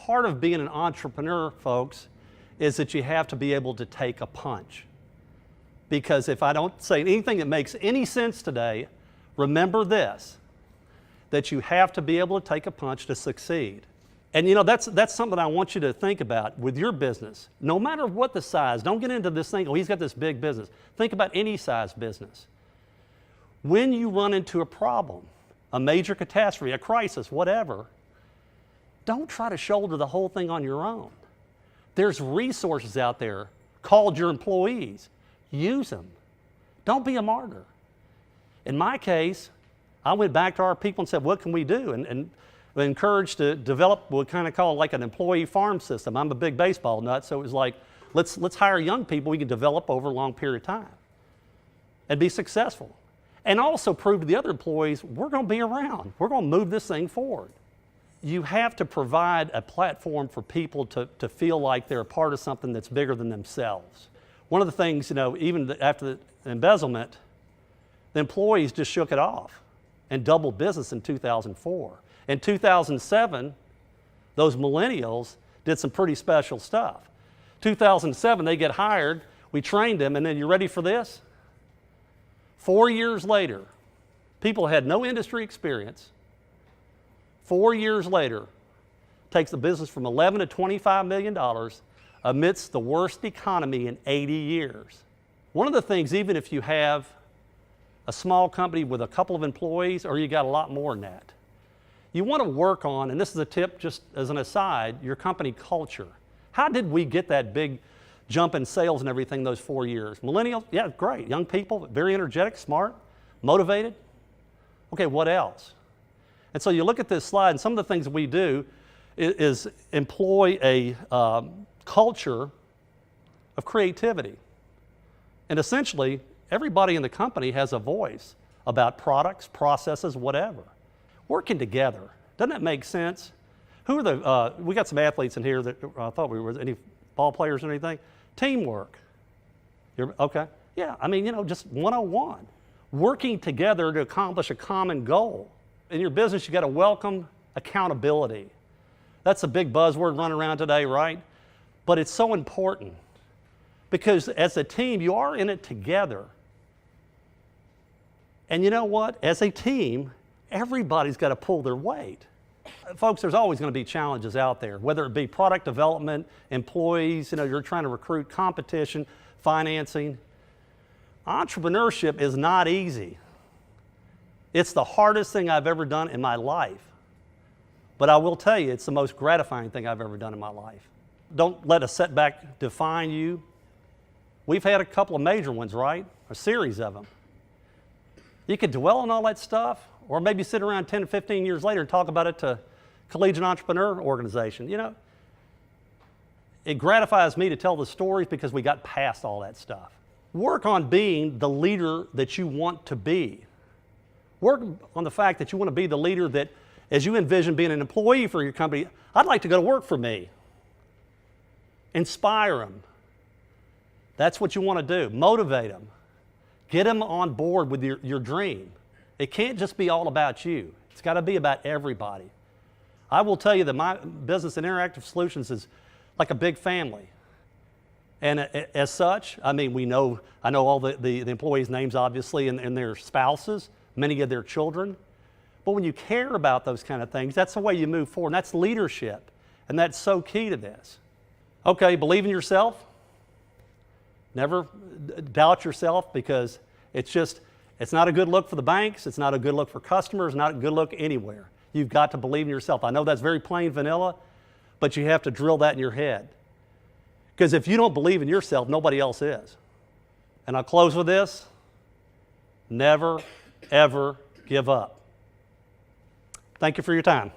part of being an entrepreneur, folks, is that you have to be able to take a punch. Because if I don't say anything that makes any sense today, remember this, that you have to be able to take a punch to succeed. And you know, that's something I want you to think about with your business. No matter what the size, don't get into this thing, oh, he's got this big business. Think about any size business. When you run into a problem, a major catastrophe, a crisis, whatever, don't try to shoulder the whole thing on your own. There's resources out there called your employees. Use them. Don't be a martyr. In my case, I went back to our people and said, what can we do? And encouraged to develop what we kind of call like an employee farm system. I'm a big baseball nut, so it was like, let's hire young people we can develop over a long period of time and be successful. And also prove to the other employees, we're going to be around. We're going to move this thing forward. You have to provide a platform for people to feel like they're a part of something that's bigger than themselves. One of the things, you know, even after the embezzlement, the employees just shook it off and doubled business in 2004. In 2007, those millennials did some pretty special stuff. 2007, they get hired, we trained them, and then you ready for this? 4 years later, people had no industry experience. 4 years later, takes the business from $11 to $25 million amidst the worst economy in 80 years. One of the things, even if you have a small company with a couple of employees, or you got a lot more than that, you want to work on, and this is a tip just as an aside, your company culture. How did we get that big jump in sales and everything those 4 years? Millennials, yeah, great. Young people, very energetic, smart, motivated. Okay, what else? And so you look at this slide, and some of the things we do is employ a culture of creativity. And essentially, everybody in the company has a voice about products, processes, whatever. Working together. Doesn't that make sense? Who are the, we got some athletes in here that I thought we were, any ball players or anything? Teamwork. Okay. Yeah, I mean, you know, just 101. Working together to accomplish a common goal. In your business, you got to welcome accountability. That's a big buzzword running around today, right? But it's so important because as a team, you are in it together. And you know what? As a team, everybody's got to pull their weight. Folks, there's always going to be challenges out there, whether it be product development, employees, you know, you're trying to recruit, competition, financing. Entrepreneurship is not easy. It's the hardest thing I've ever done in my life. But I will tell you, it's the most gratifying thing I've ever done in my life. Don't let a setback define you. We've had a couple of major ones, right? A series of them. You could dwell on all that stuff, or maybe sit around 10 to 15 years later and talk about it to Collegiate Entrepreneur Organization. You know, it gratifies me to tell the stories because we got past all that stuff. Work on being the leader that you want to be. Work on the fact that you want to be the leader that, as you envision being an employee for your company, I'd like to go to work for me. Inspire them. That's what you want to do. Motivate them. Get them on board with your dream. It can't just be all about you. It's got to be about everybody. I will tell you that my business in Interactive Solutions is like a big family. And as such, I mean, I know all the employees' names, obviously, and their spouses, many of their children. But when you care about those kind of things, that's the way you move forward. And that's leadership. And that's so key to this. Okay, believe in yourself. Never doubt yourself, because it's not a good look for the banks. It's not a good look for customers. Not a good look anywhere. You've got to believe in yourself. I know that's very plain vanilla, but you have to drill that in your head. Because if you don't believe in yourself, nobody else is. And I'll close with this. Never, ever give up. Thank you for your time.